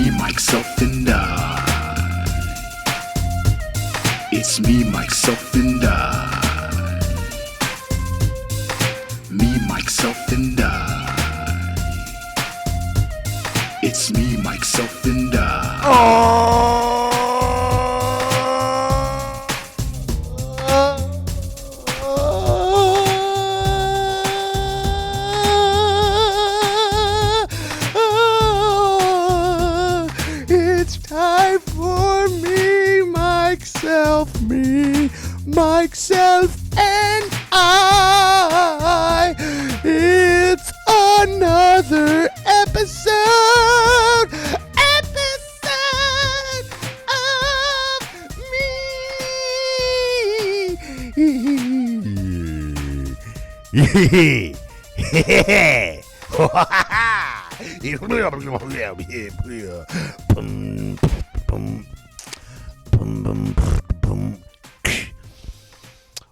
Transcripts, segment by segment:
me, myself, and I. It's me, myself, and I. Me, myself, and I. It's me, myself, and I. It's time for me, myself, and I. It's another episode of me.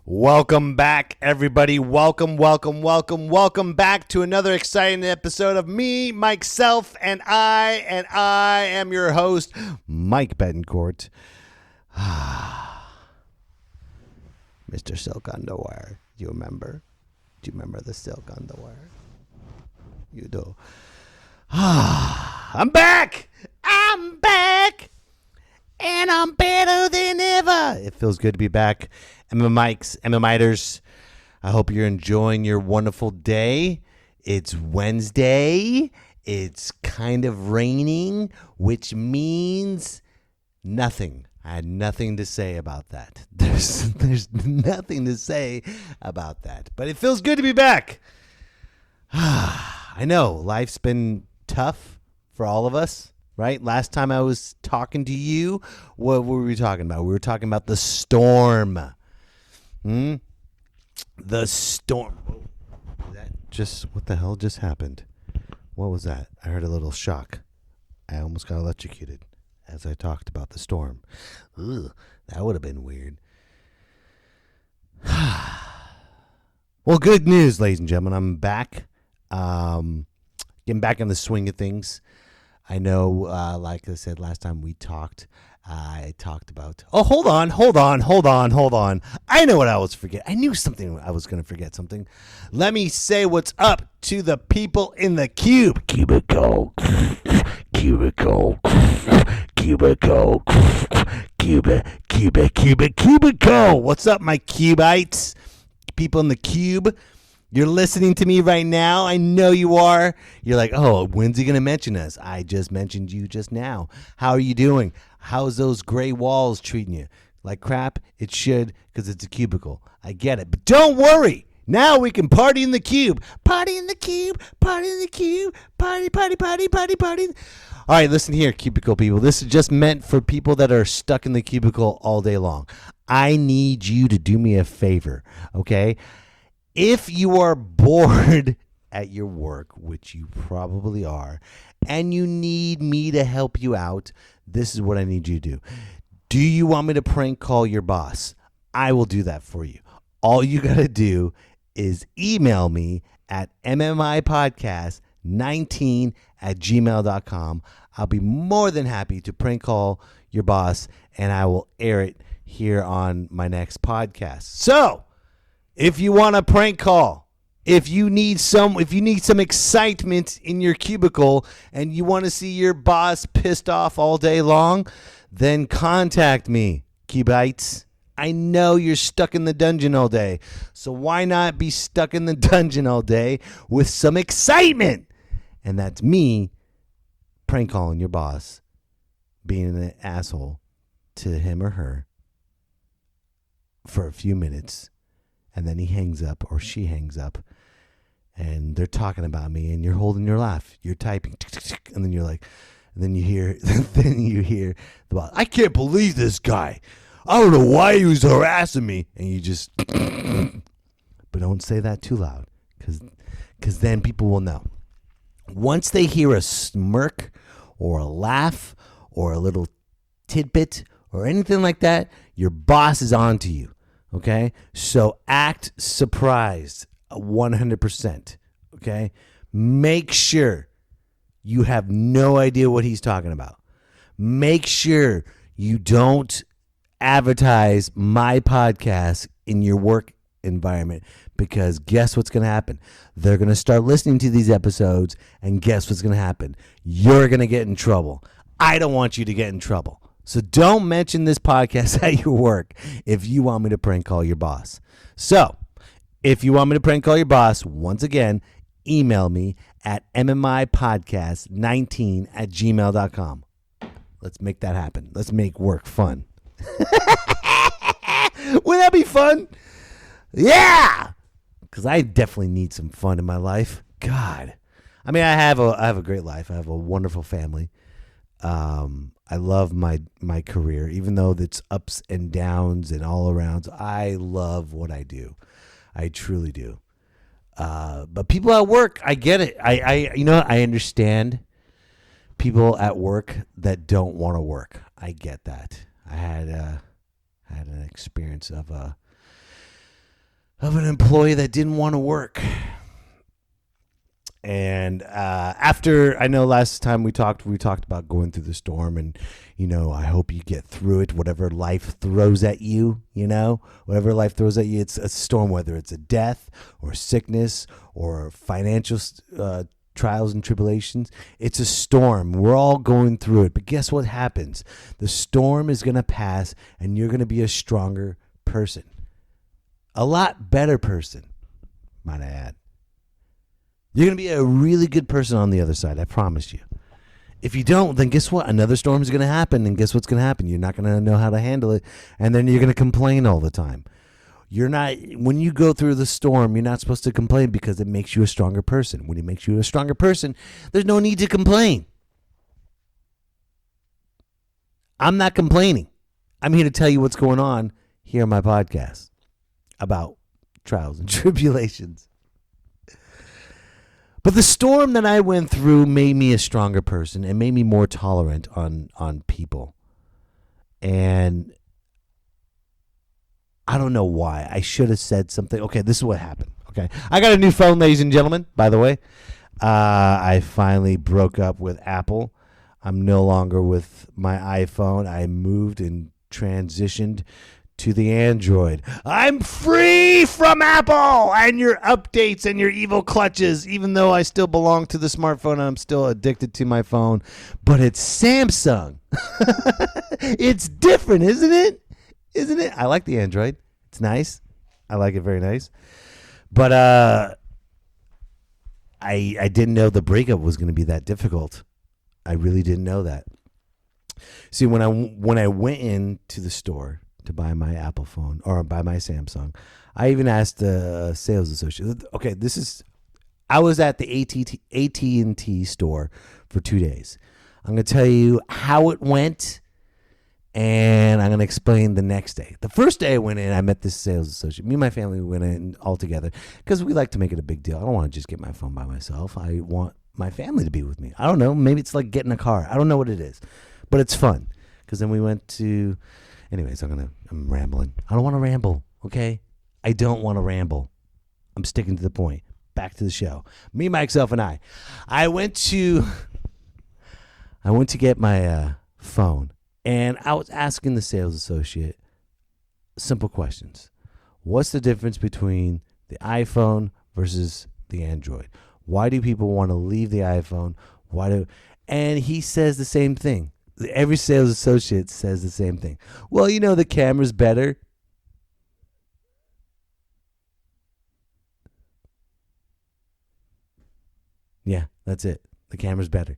Welcome back, everybody. Welcome back to another exciting episode of me, myself, and I am your host, Mike Betancourt. Mr. Silk Underwear. Do you remember? Do you remember the silk underwear? You do. I'm back! And I'm better than ever. It feels good to be back. MMiters, I hope you're enjoying your wonderful day. It's Wednesday. It's kind of raining, which means nothing. I had nothing to say about that. There's nothing to say about that. But it feels good to be back. I know life's been tough for all of us, right? Last time I was talking to you, what were we talking about? We were talking about the storm. The storm. What the hell just happened? What was that? I heard a little shock. I almost got electrocuted as I talked about the storm. Ugh, that would have been weird. Well, good news, ladies and gentlemen. I'm back. Getting back in the swing of things. I know, like I said last time we talked, I talked about... Oh, hold on. I know what I was forgetting. I knew something. I was going to forget something. Let me say what's up to the people in the cube. Cubicle. What's up, my cubites? People in the cube. You're listening to me right now. I know you are. You're like, oh, when's he going to mention us? I just mentioned you just now. How are you doing? How's those gray walls treating you? Like crap? It should, because it's a cubicle. I get it. But don't worry. Now we can party in the cube. Party in the cube. Party in the cube. Party. All right, listen here, cubicle people. This is just meant for people that are stuck in the cubicle all day long. I need you to do me a favor, okay? If you are bored at your work, which you probably are, and you need me to help you out, this is what I need you to do. Do you want me to prank call your boss? I will do that for you. All you got to do is email me at mmipodcast19@gmail.com. I'll be more than happy to prank call your boss, and I will air it here on my next podcast. So, if you want a prank call, if you need some excitement in your cubicle and you want to see your boss pissed off all day long, then contact me, cubites. I know you're stuck in the dungeon all day, so why not be stuck in the dungeon all day with some excitement? And that's me prank calling your boss, being an asshole to him or her for a few minutes. And then he hangs up or she hangs up and they're talking about me and you're holding your laugh. You're typing and then you're like, and then you hear the boss, I can't believe this guy. I don't know why he was harassing me. And you just, but don't say that too loud because then people will know. Once they hear a smirk or a laugh or a little tidbit or anything like that, your boss is on to you. Okay, so act surprised 100%. Okay, make sure you have no idea what he's talking about. make sure you don't advertise my podcast in your work environment, because guess what's going to happen? They're going to start listening to these episodes, and guess what's going to happen? You're going to get in trouble. I don't want you to get in trouble. So don't mention this podcast at your work if you want me to prank call your boss. So if you want me to prank call your boss, once again, email me at mmipodcast19@gmail.com. Let's make that happen. Let's make work fun. Wouldn't that be fun? Yeah, because I definitely need some fun in my life. God, I mean, I have a great life. I have a wonderful family. I love my career, even though it's ups and downs and all arounds. I love what I do. I truly do. But people at work, I get it. I understand people at work that don't want to work. I get that. I had an experience of an employee that didn't want to work. And after, I know last time we talked about going through the storm, and I hope you get through it. Whatever life throws at you, whatever life throws at you, it's a storm. Whether it's a death or sickness or financial trials and tribulations, it's a storm. We're all going through it. But guess what happens? The storm is going to pass, and you're going to be a stronger person, a lot better person, might I add. You're going to be a really good person on the other side, I promise you. If you don't, then guess what? Another storm is going to happen, and guess what's going to happen? You're not going to know how to handle it, and then you're going to complain all the time. When you go through the storm, you're not supposed to complain, because it makes you a stronger person. When it makes you a stronger person, there's no need to complain. I'm not complaining. I'm here to tell you what's going on here on my podcast about trials and tribulations. But the storm that I went through made me a stronger person and made me more tolerant on people. And I don't know why. I should have said something. Okay, this is what happened. Okay, I got a new phone, ladies and gentlemen, by the way. I finally broke up with Apple. I'm no longer with my iPhone. I moved and transitioned to the Android. I'm free from Apple and your updates and your evil clutches, even though I still belong to the smartphone. I'm still addicted to my phone, but it's Samsung. It's different, isn't it? Isn't it? I like the Android. It's nice. I like it very nice. But I didn't know the breakup was going to be that difficult. I really didn't know that. See, when I went into the store to buy my Apple phone or buy my Samsung, I even asked the sales associate. Okay, I was at the AT&T store for 2 days. I'm going to tell you how it went, and I'm going to explain the next day. The first day I went in, I met this sales associate. Me and my family went in all together because we like to make it a big deal. I don't want to just get my phone by myself. I want my family to be with me. I don't know. Maybe it's like getting a car. I don't know what it is, but it's fun because then we went to... Anyways, I'm rambling. I don't want to ramble, okay? I don't want to ramble. I'm sticking to the point. Back to the show. Me, myself, and I. I went to get my phone, and I was asking the sales associate simple questions. What's the difference between the iPhone versus the Android? Why do people want to leave the iPhone? And he says the same thing. Every sales associate says the same thing. Well, the camera's better. Yeah, that's it. The camera's better.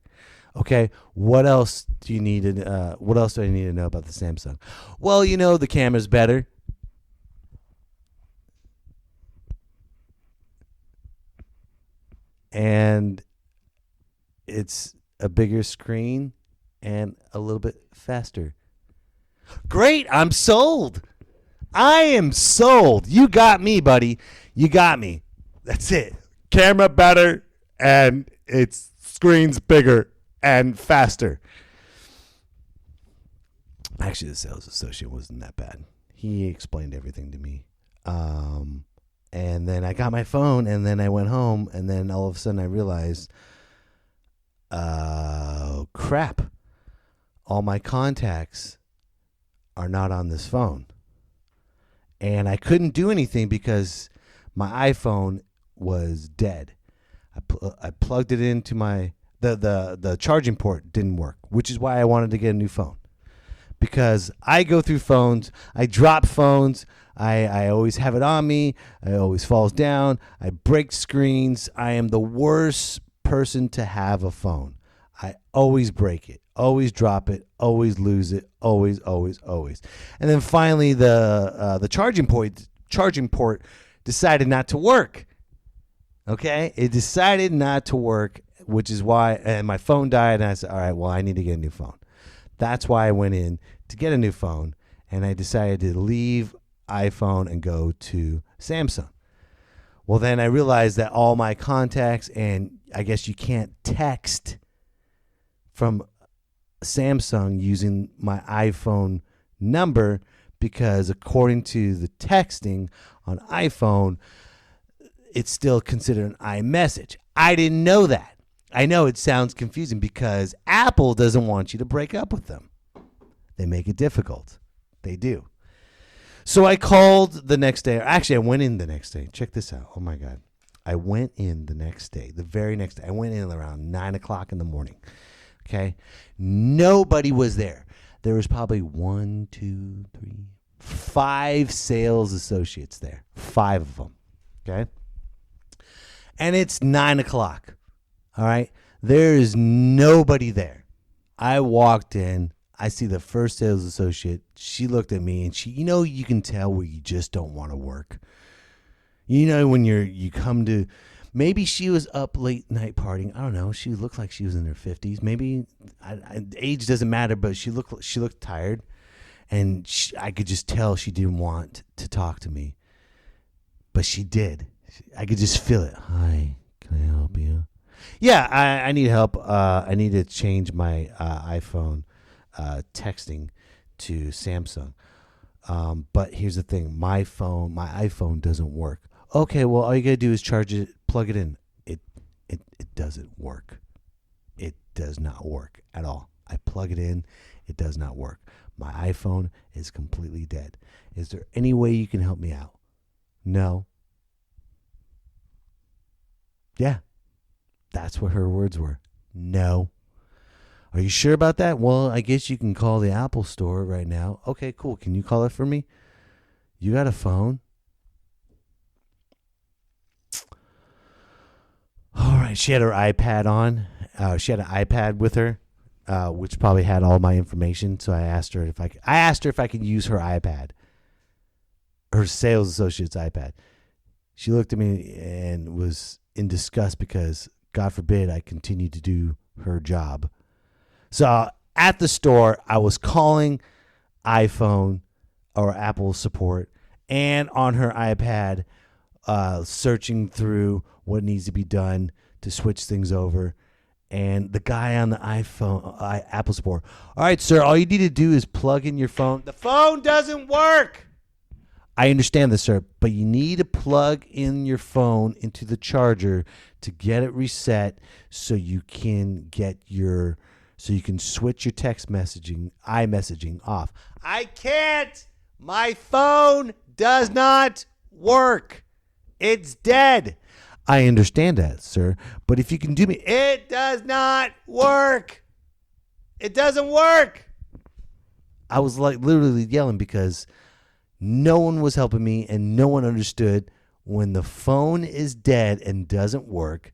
Okay, what else do you need to? What else do I need to know about the Samsung? Well, the camera's better. And it's a bigger screen and a little bit faster. Great, I'm sold. I am sold. You got me, buddy. You got me. That's it. Camera better and its screen's bigger and faster. Actually, the sales associate wasn't that bad. He explained everything to me. And then I got my phone, and then I went home, and then all of a sudden I realized, crap. all my contacts are not on this phone. And I couldn't do anything because my iPhone was dead. I plugged it into the charging port didn't work, which is why I wanted to get a new phone. Because I go through phones, I drop phones, I always have it on me, it always falls down, I break screens. I am the worst person to have a phone. I always break it, always drop it, always lose it, always. And then finally the charging port decided not to work. Okay? It decided not to work, which is why, and my phone died, and I said, all right, well, I need to get a new phone. That's why I went in to get a new phone, and I decided to leave iPhone and go to Samsung. Well, then I realized that all my contacts, and I guess you can't text from Samsung using my iPhone number because according to the texting on iPhone, it's still considered an iMessage. I didn't know that. I know it sounds confusing because Apple doesn't want you to break up with them. They make it difficult. They do. So I called the next day. Actually, I went in the next day. Check this out. Oh, my God. I went in the next day, the very next day. I went in around 9 o'clock in the morning. Okay? Nobody was there. There was probably 5 sales associates there. 5 of them. Okay? And it's 9 o'clock. All right. There is nobody there. I walked in. I see the first sales associate. She looked at me and you can tell where you just don't want to work. You know, when you come to, maybe she was up late night partying. I don't know. She looked like she was in her 50s. Maybe age doesn't matter, but she looked tired. And I could just tell she didn't want to talk to me. But she did. I could just feel it. Hi, can I help you? Yeah, I need help. I need to change my iPhone texting to Samsung. But here's the thing. My iPhone doesn't work. Okay, well, all you got to do is charge it, plug it in. It doesn't work. It does not work at all. I plug it in. It does not work. My iPhone is completely dead. Is there any way you can help me out? No. Yeah. That's what her words were. No. Are you sure about that? Well, I guess you can call the Apple store right now. Okay, cool. Can you call it for me? You got a phone? All right. She had her iPad on. She had an iPad with her, which probably had all my information. So I asked her if I could use her iPad, her sales associate's iPad. She looked at me and was in disgust because, God forbid, I continued to do her job. So at the store, I was calling iPhone or Apple support and on her iPad, searching through what needs to be done to switch things over. And the guy on the Apple support, all right, sir, all you need to do is plug in your phone. The phone doesn't work. I understand this, sir, but you need to plug in your phone into the charger to get it reset so you can switch your text messaging, iMessaging off. I can't. My phone does not work. It's dead. I understand that, sir, but if you can do me, it does not work. It doesn't work. I was like literally yelling because no one was helping me and no one understood when the phone is dead and doesn't work,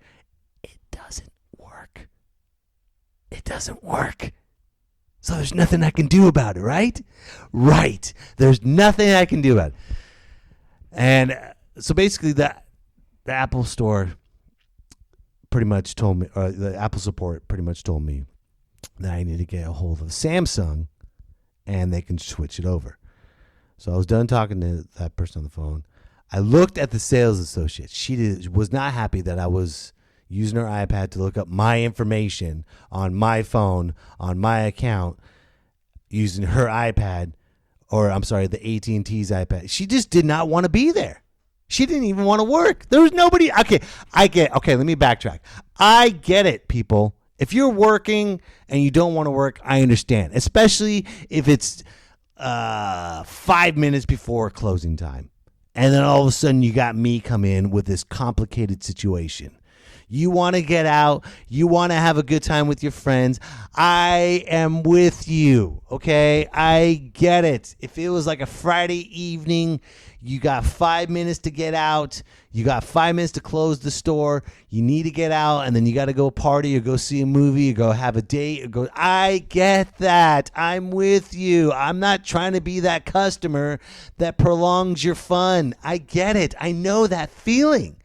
it doesn't work. It doesn't work. So there's nothing I can do about it, right? Right. There's nothing I can do about it. And so basically the Apple store pretty much told me, or the Apple support pretty much told me that I need to get a hold of Samsung and they can switch it over. So I was done talking to that person on the phone. I looked at the sales associate. She was not happy that I was using her iPad to look up my information on my phone, on my account, using her iPad, or I'm sorry, the AT&T's iPad. She just did not want to be there. She didn't even want to work. There was nobody. Okay, let me backtrack. I get it, people. If you're working and you don't want to work, I understand, especially if it's 5 minutes before closing time. And then all of a sudden you got me come in with this complicated situation. You want to get out. You want to have a good time with your friends. I am with you, okay? I get it. If it was like a Friday evening, you got 5 minutes to get out. You got 5 minutes to close the store. You need to get out, and then you got to go party or go see a movie or go have a date. Or go. I get that. I'm with you. I'm not trying to be that customer that prolongs your fun. I get it. I know that feeling.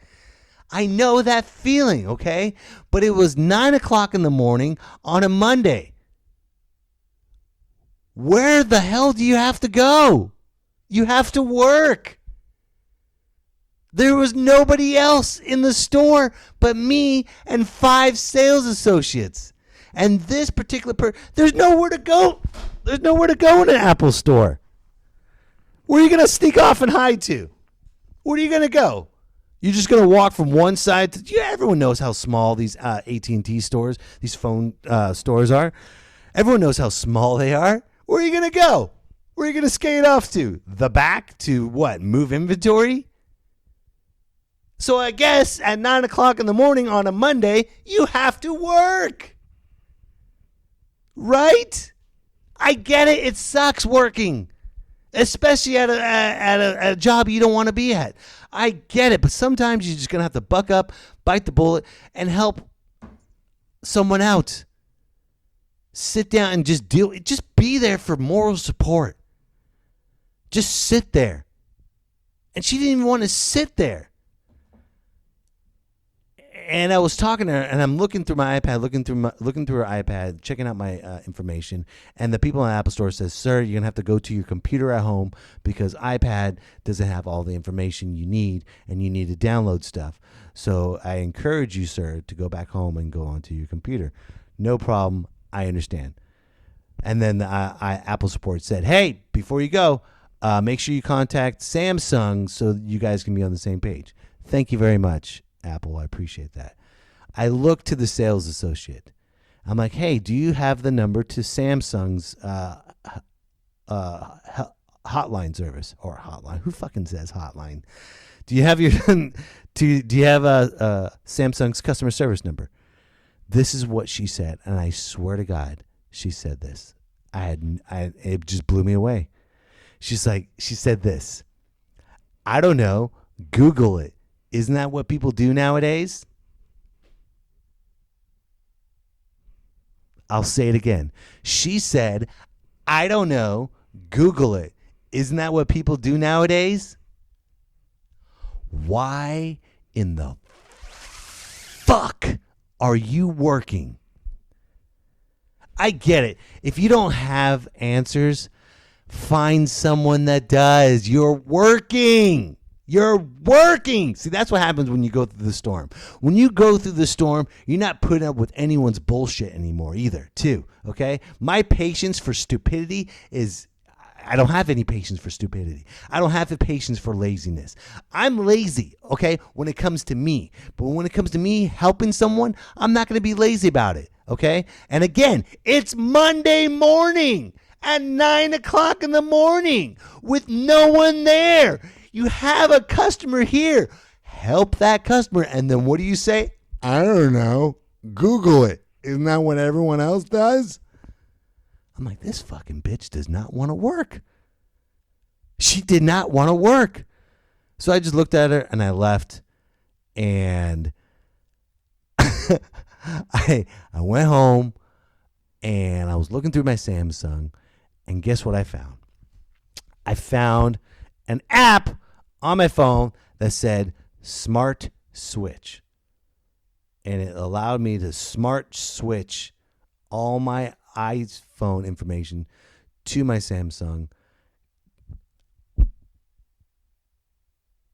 Okay? But it was 9 o'clock in the morning on a Monday. Where the hell do you have to go? You have to work. There was nobody else in the store but me and 5 sales associates. And this particular there's nowhere to go. There's nowhere to go in an Apple store. Where are you going to sneak off and hide to? Where are you going to go? You're just going to walk from one side to... Yeah, everyone knows how small these AT&T stores, these phone stores are. Everyone knows how small they are. Where are you going to go? Where are you going to skate off to? The back to what? Move inventory? So I guess at 9 o'clock in the morning on a Monday, you have to work. Right? I get it. It sucks working. Especially at a job you don't want to be at. I get it, but sometimes you're just going to have to buck up, bite the bullet, and help someone out. Sit down and just be there for moral support. Just sit there. And she didn't even want to sit there. And I was talking to her, and I'm looking through my iPad, looking through her iPad, checking out my information. And the people in the Apple Store says, "Sir, you're gonna have to go to your computer at home because iPad doesn't have all the information you need, and you need to download stuff. So I encourage you, sir, to go back home and go onto your computer." No problem. I understand. And then the Apple support said, "Hey, before you go, make sure you contact Samsung so that you guys can be on the same page." Thank you very much, Apple. I appreciate that. I look to the sales associate. I'm like, "Hey, do you have the number to Samsung's hotline service or hotline? Who fucking says hotline? Do you have your do you have Samsung's customer service number?" This is what she said, and I swear to God, she said this. It just blew me away. She said this. "I don't know. Google it. Isn't that what people do nowadays?" I'll say it again. She said, "I don't know. Google it. Isn't that what people do nowadays?" Why in the fuck are you working? I get it. If you don't have answers, find someone that does. You're working. You're working. See, that's what happens when you go through the storm. When you go through the storm, you're not putting up with anyone's bullshit anymore either, too, okay? My patience for stupidity is... I don't have any patience for stupidity. I don't have the patience for laziness. I'm lazy, okay, when it comes to me. But when it comes to me helping someone, I'm not going to be lazy about it, okay? And again, it's Monday morning at 9 o'clock in the morning with no one there. You have a customer here. Help that customer. And then what do you say? "I don't know. Google it. Isn't that what everyone else does?" I'm like, this fucking bitch does not want to work. She did not want to work. So I just looked at her and I left. And I went home and I was looking through my Samsung. And guess what I found? I found an app on my phone that said Smart Switch. And it allowed me to smart switch all my iPhone information to my Samsung.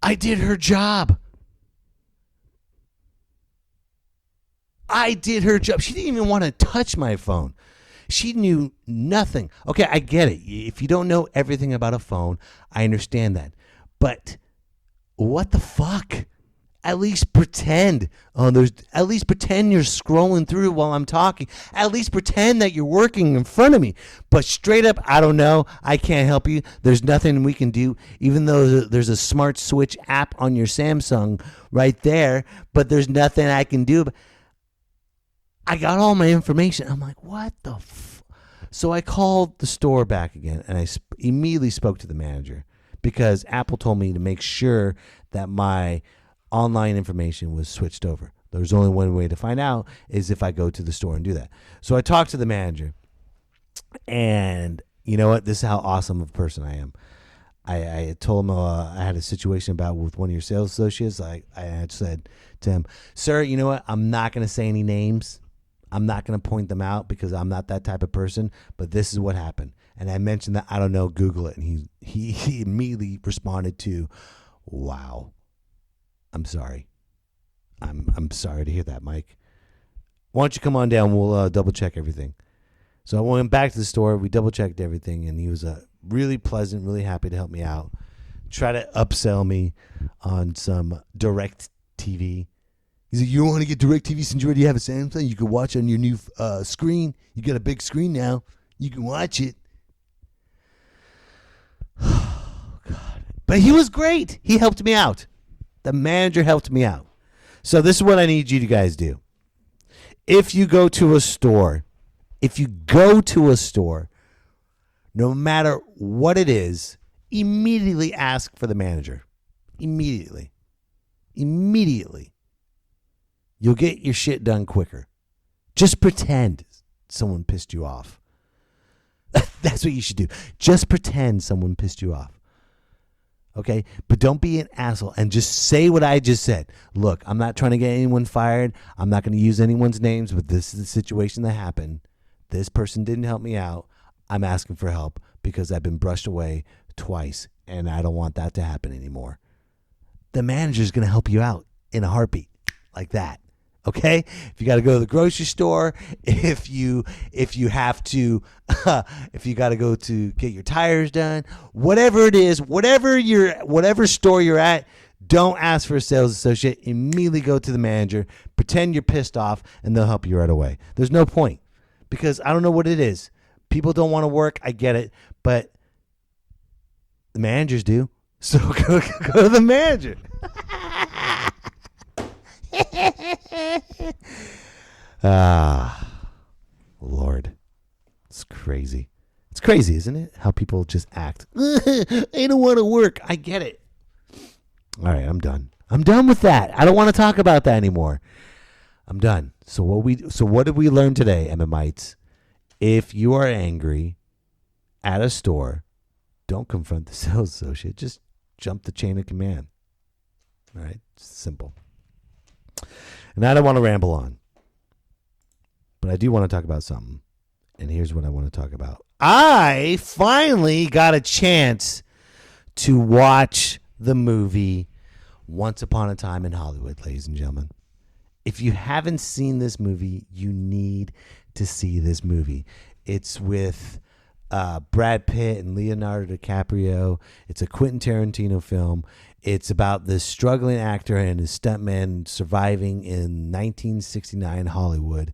I did her job. She didn't even want to touch my phone. She knew nothing. Okay, I get it. If you don't know everything about a phone, I understand that. But what the fuck? At least pretend. At least pretend you're scrolling through while I'm talking. At least pretend that you're working in front of me. But straight up, I don't know. I can't help you. There's nothing we can do, even though there's a smart switch app on your Samsung right there. But there's nothing I can do. I got all my information. I'm like, what the So I called the store back again, and I immediately spoke to the manager because Apple told me to make sure that my online information was switched over. There's only one way to find out is if I go to the store and do that. So I talked to the manager, and you know what? This is how awesome of a person I am. I told him I had a situation with one of your sales associates. I had said to him, sir, you know what? I'm not going to say any names. I'm not going to point them out because I'm not that type of person, but this is what happened. And I mentioned that, I don't know, Google it. And he immediately responded to, wow. I'm sorry. I'm sorry to hear that, Mike. Why don't you come on down? We'll double check everything. So I went back to the store. We double checked everything, and he was really pleasant, really happy to help me out. Try to upsell me on some direct TV. He's like, you don't want to get direct TV since you already have a Samsung? You can watch on your new screen. You got a big screen now. You can watch it. Oh, God. But he was great. He helped me out. The manager helped me out. So this is what I need you to guys do. If you go to a store, no matter what it is, immediately ask for the manager. Immediately. You'll get your shit done quicker. Just pretend someone pissed you off. That's what you should do. Just pretend someone pissed you off. Okay? But don't be an asshole and just say what I just said. Look, I'm not trying to get anyone fired. I'm not going to use anyone's names, but this is the situation that happened. This person didn't help me out. I'm asking for help because I've been brushed away twice, and I don't want that to happen anymore. The manager's going to help you out in a heartbeat like that. Okay? If you got to go to the grocery store, if you have to, if you got to go to get your tires done, whatever it is, whatever store you're at, don't ask for a sales associate. Immediately go to the manager, pretend you're pissed off, and they'll help you right away. There's no point because I don't know what it is. People don't want to work. I get it, but the managers do. So go to the manager. Lord, it's crazy. It's crazy, isn't it? How people just act. I don't want to work. I get it. All right, I'm done. I'm done with that. I don't want to talk about that anymore. I'm done. So what did we learn today, Emmamites? If you are angry at a store, don't confront the sales associate. Just jump the chain of command. All right, simple. And I don't want to ramble on, but I do want to talk about something. And here's what I want to talk about. I finally got a chance to watch the movie Once Upon a Time in Hollywood, ladies and gentlemen. If you haven't seen this movie, you need to see this movie. It's with Brad Pitt and Leonardo DiCaprio. It's a Quentin Tarantino film. It's about this struggling actor and his stuntman surviving in 1969 Hollywood.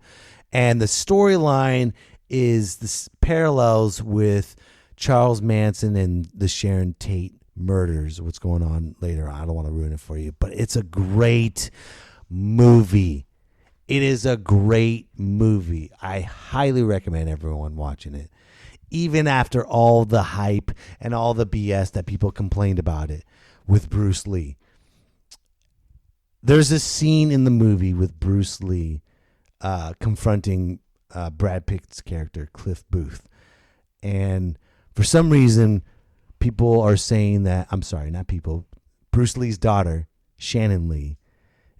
And the storyline is this parallels with Charles Manson and the Sharon Tate murders, what's going on later. I don't want to ruin it for you, but it's a great movie. It is a great movie. I highly recommend everyone watching it, even after all the hype and all the BS that people complained about it with Bruce Lee. There's a scene in the movie with Bruce Lee confronting Brad Pitt's character, Cliff Booth. And for some reason, people are saying that, I'm sorry, not people, Bruce Lee's daughter, Shannon Lee,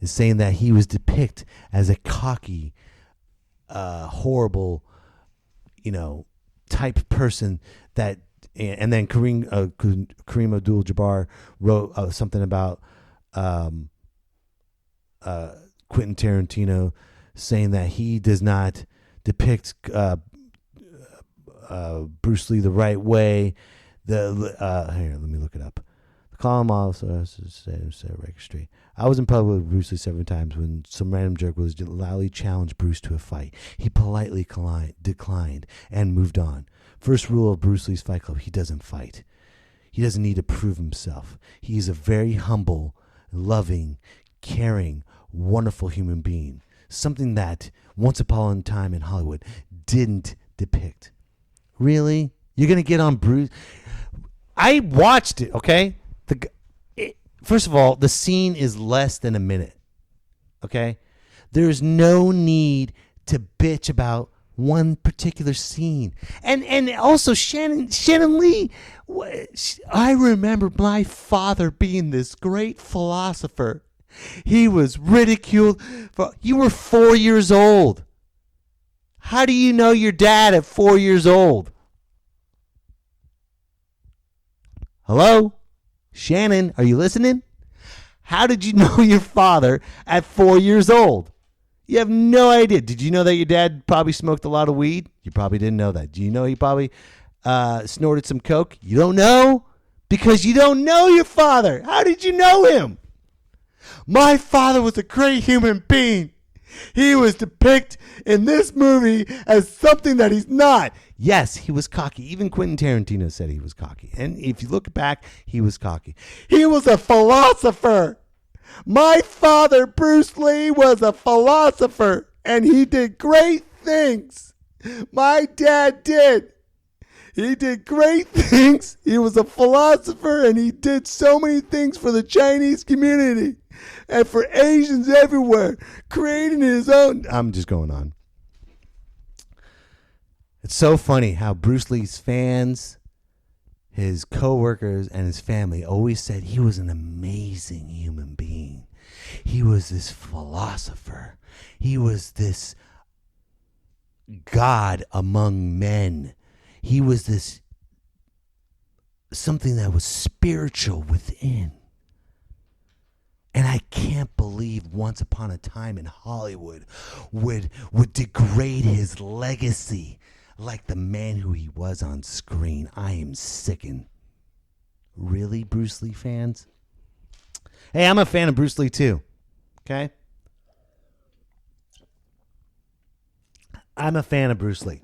is saying that he was depicted as a cocky, horrible, type person that, and then Kareem Abdul-Jabbar wrote something about Quentin Tarantino saying that he does not depict Bruce Lee the right way. Here, let me look it up. Call him also Street. I was in public with Bruce Lee several times when some random jerk was loudly challenged Bruce to a fight. He politely declined and moved on. First rule of Bruce Lee's Fight Club: he doesn't fight. He doesn't need to prove himself. He is a very humble, loving, caring, wonderful human being. Something that Once Upon a Time in Hollywood didn't depict. Really? You're going to get on Bruce? I watched it, okay? First of all, the scene is less than a minute, okay? There's no need to bitch about one particular scene. And also Shannon Lee, I remember my father being this great philosopher. He was ridiculed. You were 4 years old. How do you know your dad at 4 years old? Hello? Shannon, are you listening? How did you know your father at 4 years old? You have no idea. Did you know that your dad probably smoked a lot of weed? You probably didn't know that. Do you know he probably snorted some coke? You don't know? Because you don't know your father. How did you know him? My father was a great human being. He was depicted in this movie as something that he's not. Yes, he was cocky. Even Quentin Tarantino said he was cocky. And if you look back, he was cocky. He was a philosopher. My father, Bruce Lee, was a philosopher, and he did great things. My dad did. He did great things. He was a philosopher, and he did so many things for the Chinese community and for Asians everywhere, creating his own. I'm just going on. It's so funny how Bruce Lee's fans, his co-workers, and his family always said he was an amazing human being. He was this philosopher. He was this God among men. He was this something that was spiritual within. And I can't believe Once Upon a Time in Hollywood would degrade his legacy like the man who he was on screen. I am sickened. Really, Bruce Lee fans? Hey, I'm a fan of Bruce Lee too. Okay? I'm a fan of Bruce Lee.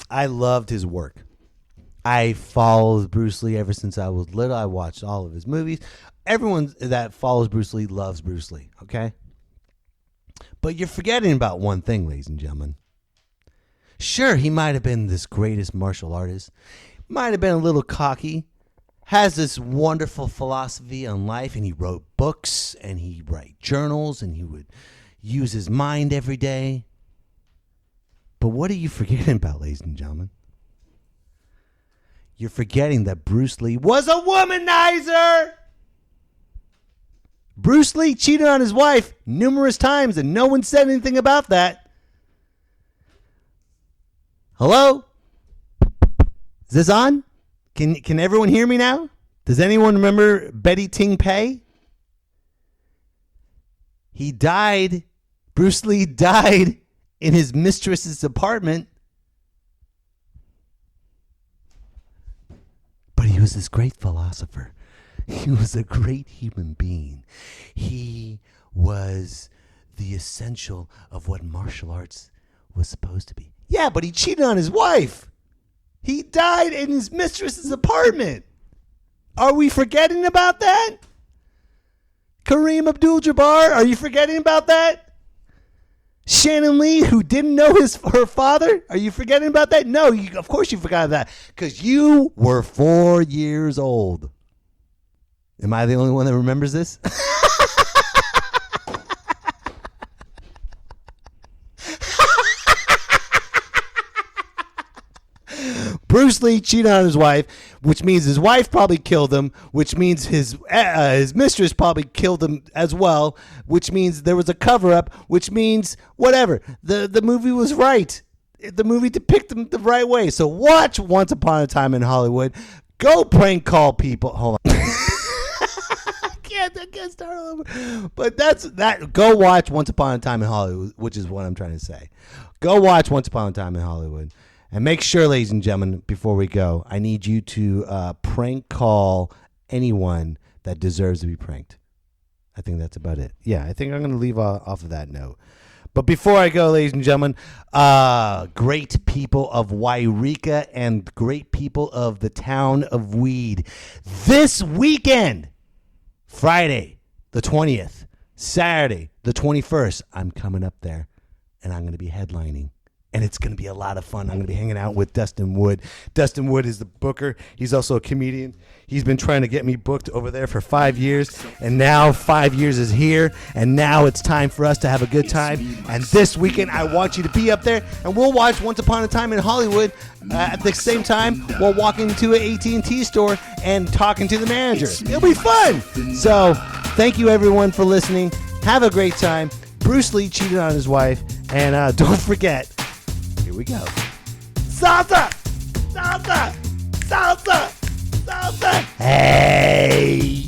I loved his work. I followed Bruce Lee ever since I was little. I watched all of his movies. Everyone that follows Bruce Lee loves Bruce Lee, okay? But you're forgetting about one thing, ladies and gentlemen. Sure, he might have been this greatest martial artist, might have been a little cocky, has this wonderful philosophy on life, and he wrote books, and he write journals, and he would use his mind every day. But what are you forgetting about, ladies and gentlemen? You're forgetting that Bruce Lee was a womanizer! Bruce Lee cheated on his wife numerous times, and no one said anything about that. Hello? Is this on? Can everyone hear me now? Does anyone remember Betty Ting Pei? He died. Bruce Lee died in his mistress's apartment. But he was this great philosopher. He was a great human being. He was the essential of what martial arts was supposed to be. Yeah, but he cheated on his wife. He died in his mistress's apartment. Are we forgetting about that? Kareem Abdul-Jabbar, are you forgetting about that? Shannon Lee, who didn't know her father, are you forgetting about that? No, of course you forgot that because you were 4 years old. Am I the only one that remembers this? Bruce Lee cheated on his wife, which means his wife probably killed him, which means his mistress probably killed him as well, which means there was a cover-up, which means whatever. The movie was right. The movie depicted him the right way. So watch Once Upon a Time in Hollywood. Go prank call people. Hold on. I can't start all over. But that's that. Go watch Once Upon a Time in Hollywood, which is what I'm trying to say. Go watch Once Upon a Time in Hollywood. And make sure, ladies and gentlemen, before we go, I need you to prank call anyone that deserves to be pranked. I think that's about it. Yeah, I think I'm going to leave off of that note. But before I go, ladies and gentlemen, great people of Wairika and great people of the town of Weed. This weekend, Friday the 20th, Saturday the 21st, I'm coming up there and I'm going to be headlining. And it's going to be a lot of fun. I'm going to be hanging out with Dustin Wood. Dustin Wood is the booker. He's also a comedian. He's been trying to get me booked over there for 5 years. And now 5 years is here. And now it's time for us to have a good time. And this weekend, I want you to be up there. And we'll watch Once Upon a Time in Hollywood at the same time while walking into an AT&T store and talking to the manager. It'll be fun. So thank you, everyone, for listening. Have a great time. Bruce Lee cheated on his wife. And don't forget... Here we go. Salsa! Salsa! Salsa! Salsa! Hey!